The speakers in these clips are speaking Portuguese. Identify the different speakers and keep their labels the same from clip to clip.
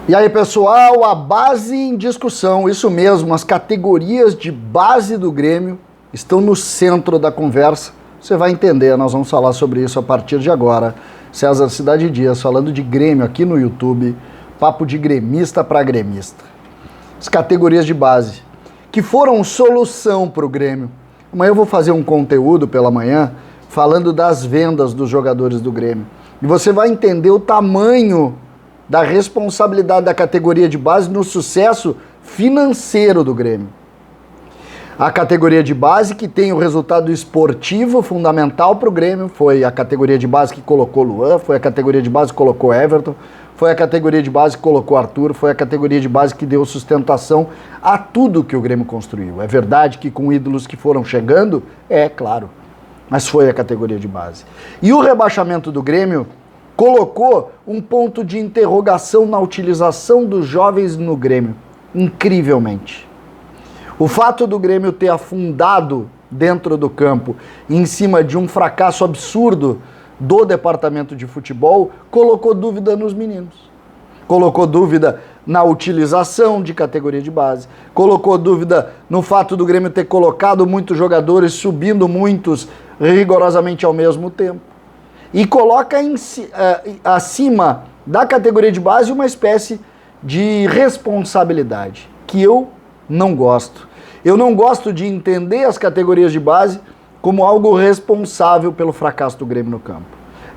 Speaker 1: E aí, pessoal, a base em discussão, isso mesmo, as categorias de base do Grêmio estão no centro da conversa. Você vai entender, nós vamos falar sobre isso a partir de agora. César Cidade Dias falando de Grêmio aqui no YouTube, papo de gremista para gremista. As categorias de base, que foram solução para o Grêmio. Amanhã eu vou fazer um conteúdo pela manhã falando das vendas dos jogadores do Grêmio. E você vai entender o tamanho da responsabilidade da categoria de base no sucesso financeiro do Grêmio. A categoria de base que tem o resultado esportivo fundamental para o Grêmio, foi a categoria de base que colocou Luan, foi a categoria de base que colocou Everton, foi a categoria de base que colocou Arthur, foi a categoria de base que deu sustentação a tudo que o Grêmio construiu. É verdade que com ídolos que foram chegando, é claro, mas foi a categoria de base. E o rebaixamento do Grêmio colocou um ponto de interrogação na utilização dos jovens no Grêmio, incrivelmente. O fato do Grêmio ter afundado dentro do campo, em cima de um fracasso absurdo do departamento de futebol, colocou dúvida nos meninos. Colocou dúvida na utilização de categoria de base, colocou dúvida no fato do Grêmio ter colocado muitos jogadores, subindo muitos rigorosamente ao mesmo tempo. E coloca acima da categoria de base uma espécie de responsabilidade, que eu não gosto. Eu não gosto de entender as categorias de base como algo responsável pelo fracasso do Grêmio no campo.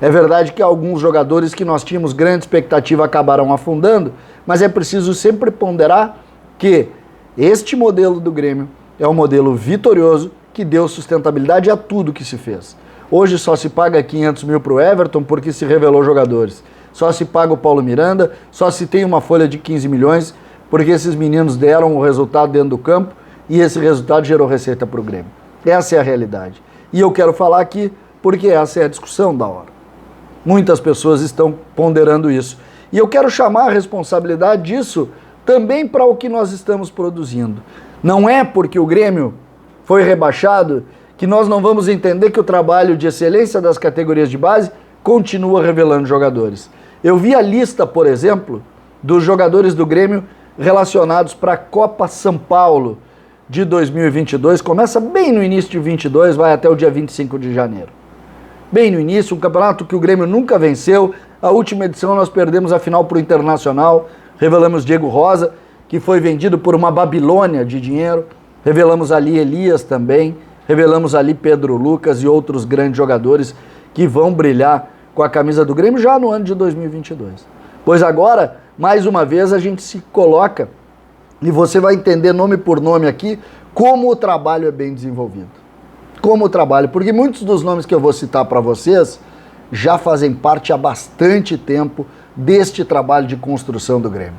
Speaker 1: É verdade que alguns jogadores que nós tínhamos grande expectativa acabaram afundando, mas é preciso sempre ponderar que este modelo do Grêmio é um modelo vitorioso que deu sustentabilidade a tudo que se fez. Hoje só se paga 500 mil para o Everton porque se revelou jogadores. Só se paga o Paulo Miranda, só se tem uma folha de 15 milhões porque esses meninos deram o resultado dentro do campo e esse resultado gerou receita para o Grêmio. Essa é a realidade. E eu quero falar aqui porque essa é a discussão da hora. Muitas pessoas estão ponderando isso. E eu quero chamar a responsabilidade disso também para o que nós estamos produzindo. Não é porque o Grêmio foi rebaixado que nós não vamos entender que o trabalho de excelência das categorias de base continua revelando jogadores. Eu vi a lista, por exemplo, dos jogadores do Grêmio relacionados para a Copa São Paulo de 2022. Começa bem no início de 22, vai até o dia 25 de janeiro. Bem no início, um campeonato que o Grêmio nunca venceu. A última edição nós perdemos a final para o Internacional. Revelamos Diego Rosa, que foi vendido por uma Babilônia de dinheiro. Revelamos ali Elias também. Revelamos ali Pedro Lucas e outros grandes jogadores que vão brilhar com a camisa do Grêmio já no ano de 2022. Pois agora, mais uma vez, a gente se coloca, e você vai entender nome por nome aqui, como o trabalho é bem desenvolvido. Como o trabalho, porque muitos dos nomes que eu vou citar para vocês já fazem parte há bastante tempo deste trabalho de construção do Grêmio.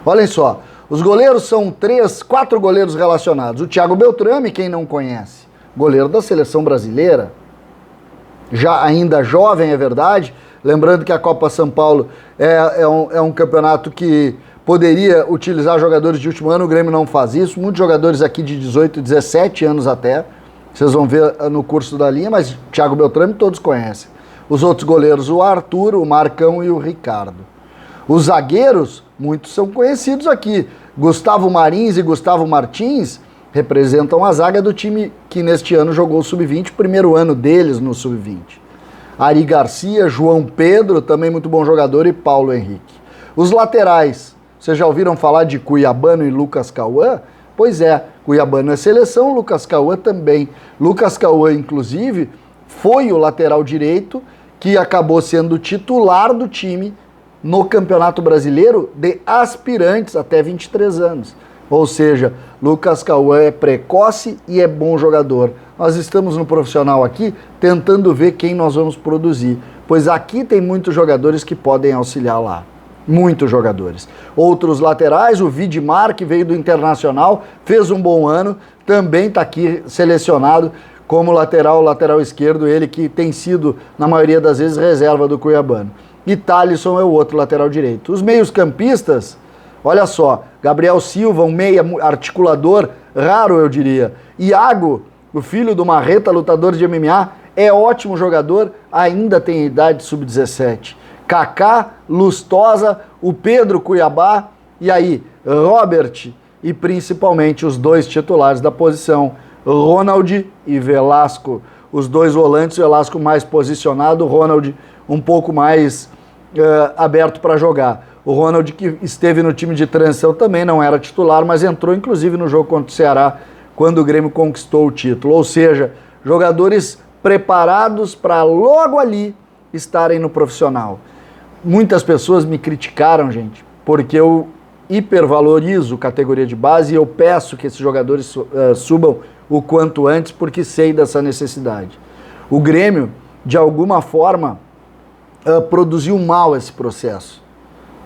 Speaker 1: Olhem só, os goleiros são 4 goleiros relacionados. O Thiago Beltrame, quem não conhece, goleiro da seleção brasileira, já ainda jovem, é verdade, lembrando que a Copa São Paulo é um campeonato que poderia utilizar jogadores de último ano, o Grêmio não faz isso, muitos jogadores aqui de 18, 17 anos até, vocês vão ver no curso da linha, mas Thiago Beltrame todos conhecem. Os outros goleiros, o Arthur, o Marcão e o Ricardo. Os zagueiros, muitos são conhecidos aqui, Gustavo Marins e Gustavo Martins, representam a zaga do time que neste ano jogou o Sub-20, o primeiro ano deles no Sub-20. Ari Garcia, João Pedro, também muito bom jogador, e Paulo Henrique. Os laterais, vocês já ouviram falar de Cuiabano e Lucas Cauã? Pois é, Cuiabano é seleção, Lucas Cauã também. Lucas Cauã, inclusive, foi o lateral direito que acabou sendo titular do time no Campeonato Brasileiro de aspirantes até 23 anos. Ou seja, Lucas Cauã é precoce e é bom jogador. Nós estamos no profissional aqui tentando ver quem nós vamos produzir, pois aqui tem muitos jogadores que podem auxiliar lá. Muitos jogadores. Outros laterais, o Vidmar, que veio do Internacional, fez um bom ano, também está aqui selecionado como lateral esquerdo, ele que tem sido, na maioria das vezes, reserva do Cuiabano. E Thalisson é o outro lateral direito. Os meios-campistas, olha só, Gabriel Silva, um meia articulador, raro eu diria. Iago, o filho do Marreta, lutador de MMA, é ótimo jogador, ainda tem idade sub-17. Kaká, Lustosa, o Pedro Cuiabá, e aí Robert e principalmente os dois titulares da posição, Ronald e Velasco. Os dois volantes, Velasco mais posicionado, Ronald um pouco mais aberto para jogar. O Ronald, que esteve no time de transição, também não era titular, mas entrou inclusive no jogo contra o Ceará, quando o Grêmio conquistou o título. Ou seja, jogadores preparados para logo ali estarem no profissional. Muitas pessoas me criticaram, gente, porque eu hipervalorizo categoria de base e eu peço que esses jogadores subam o quanto antes, porque sei dessa necessidade. O Grêmio, de alguma forma, produziu mal esse processo,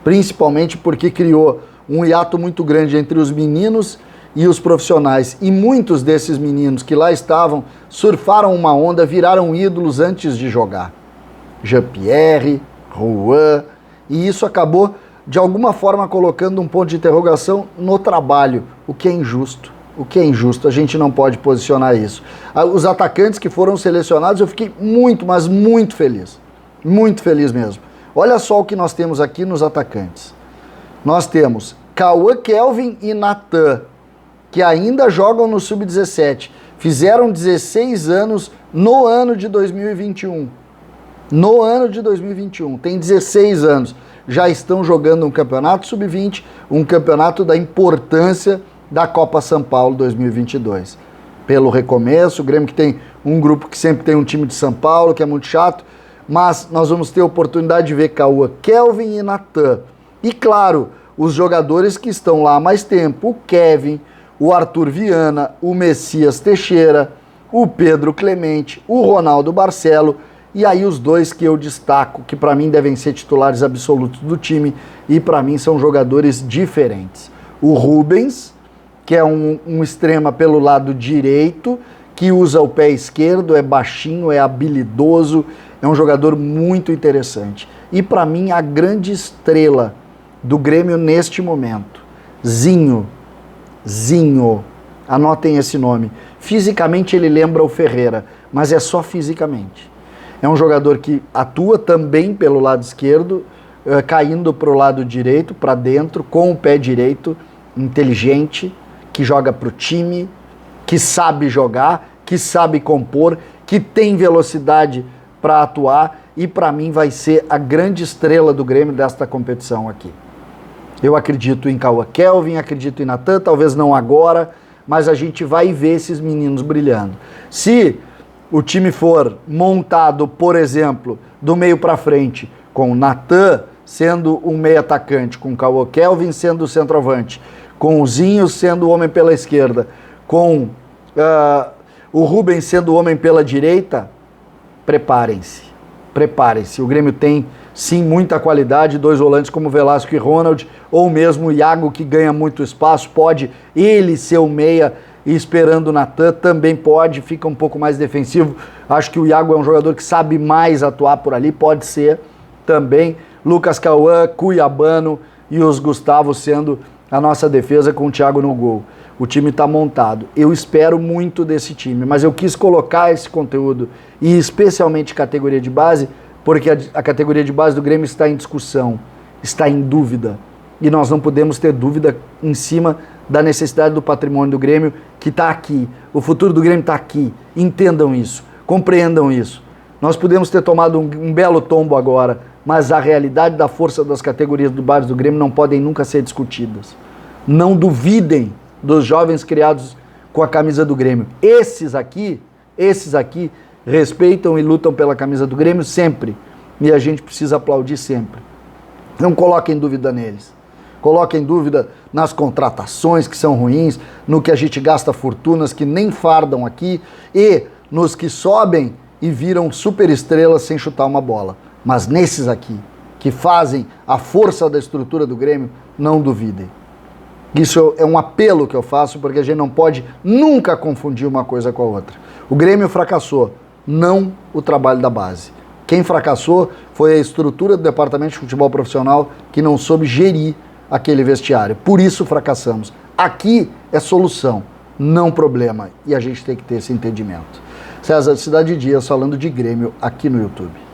Speaker 1: principalmente porque criou um hiato muito grande entre os meninos e os profissionais, e muitos desses meninos que lá estavam surfaram uma onda, viraram ídolos antes de jogar. Jean-Pierre, Juan, e isso acabou de alguma forma colocando um ponto de interrogação no trabalho, o que é injusto. O que é injusto, a gente não pode posicionar isso. Os atacantes que foram selecionados, eu fiquei muito, mas muito feliz mesmo. Olha só o que nós temos aqui nos atacantes. Nós temos Cauã Kelvin e Natan, que ainda jogam no Sub-17, fizeram 16 anos no ano de 2021. No ano de 2021, tem 16 anos, já estão jogando um campeonato Sub-20, um campeonato da importância da Copa São Paulo 2022. Pelo recomeço, o Grêmio que tem um grupo que sempre tem um time de São Paulo, que é muito chato, mas nós vamos ter a oportunidade de ver Cauã Kelvin e Natan. E claro, os jogadores que estão lá há mais tempo, o Kevin, o Arthur Viana, o Messias Teixeira, o Pedro Clemente, o Ronaldo Barcelo, e aí os dois que eu destaco, que para mim devem ser titulares absolutos do time, e para mim são jogadores diferentes. O Rubens, que é um extrema pelo lado direito, que usa o pé esquerdo, é baixinho, é habilidoso, é um jogador muito interessante. E para mim a grande estrela do Grêmio neste momento, Zinho, anotem esse nome. Fisicamente ele lembra o Ferreira, mas é só fisicamente. É um jogador que atua também pelo lado esquerdo, caindo para o lado direito, para dentro, com o pé direito, inteligente, que joga para o time, que sabe jogar, que sabe compor, que tem velocidade para atuar, e para mim vai ser a grande estrela do Grêmio desta competição aqui. Eu acredito em Cauã Kelvin, acredito em Natan, talvez não agora, mas a gente vai ver esses meninos brilhando. Se o time for montado, por exemplo, do meio para frente, com o Natan sendo um meio atacante, com o Cauã Kelvin sendo o centroavante, com o Zinho sendo o homem pela esquerda, com o Rubens sendo o homem pela direita, preparem-se. O Grêmio tem sim muita qualidade, dois volantes como Velasco e Ronald, ou mesmo o Iago, que ganha muito espaço, pode ele ser o meia e esperando o Natan, também pode, fica um pouco mais defensivo. Acho que o Iago é um jogador que sabe mais atuar por ali, pode ser também. Lucas Cauã, Cuiabano e os Gustavo sendo a nossa defesa com o Thiago no gol. O time está montado. Eu espero muito desse time, mas eu quis colocar esse conteúdo, e especialmente categoria de base, porque a categoria de base do Grêmio está em discussão, está em dúvida. E nós não podemos ter dúvida em cima da necessidade do patrimônio do Grêmio, que está aqui. O futuro do Grêmio está aqui. Entendam isso, compreendam isso. Nós podemos ter tomado um belo tombo agora, mas a realidade da força das categorias de base do Grêmio não podem nunca ser discutidas. Não duvidem dos jovens criados com a camisa do Grêmio. Esses aqui respeitam e lutam pela camisa do Grêmio sempre, e a gente precisa aplaudir sempre. Não coloquem dúvida neles. Coloquem dúvida nas contratações que são ruins, no que a gente gasta fortunas que nem fardam aqui, e nos que sobem e viram superestrelas sem chutar uma bola. Mas nesses aqui, que fazem a força da estrutura do Grêmio, não duvidem. Isso é um apelo que eu faço, porque a gente não pode nunca confundir uma coisa com a outra. O Grêmio fracassou, não o trabalho da base. Quem fracassou foi a estrutura do departamento de futebol profissional, que não soube gerir aquele vestiário. Por isso fracassamos. Aqui é solução, não problema. E a gente tem que ter esse entendimento. César, Cidade Dias falando de Grêmio aqui no YouTube.